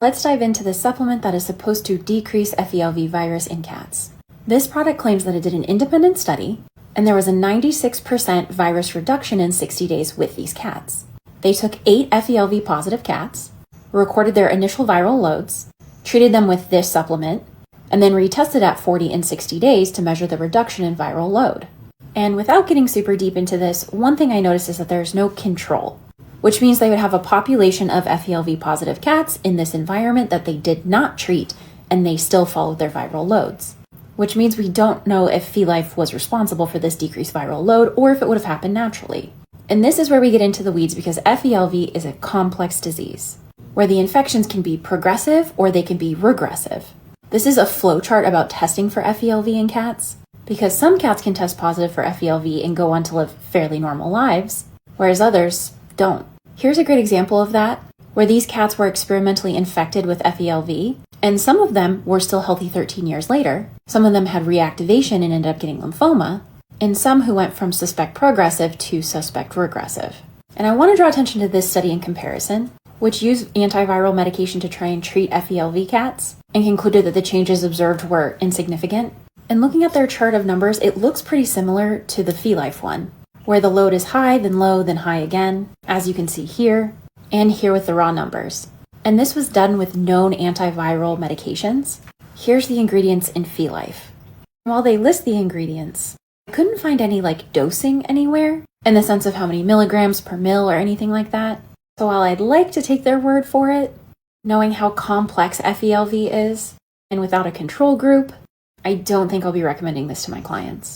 Let's dive into the supplement that is supposed to decrease FeLV virus in cats. This product claims that it did an independent study, and there was a 96% virus reduction in 60 days with these cats. They took 8 FeLV positive cats, recorded their initial viral loads, treated them with this supplement, and then retested at 40 and 60 days to measure the reduction in viral load. And without getting super deep into this, one thing I noticed is that there's no control, which means they would have a population of FeLV positive cats in this environment that they did not treat, and they still followed their viral loads. Which means we don't know if FeLV was responsible for this decreased viral load or if it would have happened naturally. And this is where we get into the weeds because FeLV is a complex disease, where the infections can be progressive or they can be regressive. This is a flowchart about testing for FeLV in cats, because some cats can test positive for FeLV and go on to live fairly normal lives, whereas others don't. Here's a great example of that, where these cats were experimentally infected with FeLV, and some of them were still healthy 13 years later. Some of them had reactivation and ended up getting lymphoma, and some who went from suspect progressive to suspect regressive. And I want to draw attention to this study in comparison, which used antiviral medication to try and treat FeLV cats, and concluded that the changes observed were insignificant. And looking at their chart of numbers, it looks pretty similar to the FeLV one, where the load is high, then low, then high again, as you can see here, and here with the raw numbers. And this was done with known antiviral medications. Here's the ingredients in FeLV. While they list the ingredients, I couldn't find any dosing anywhere, in the sense of how many milligrams per mil or anything like that. So while I'd like to take their word for it, knowing how complex FeLV is, and without a control group, I don't think I'll be recommending this to my clients.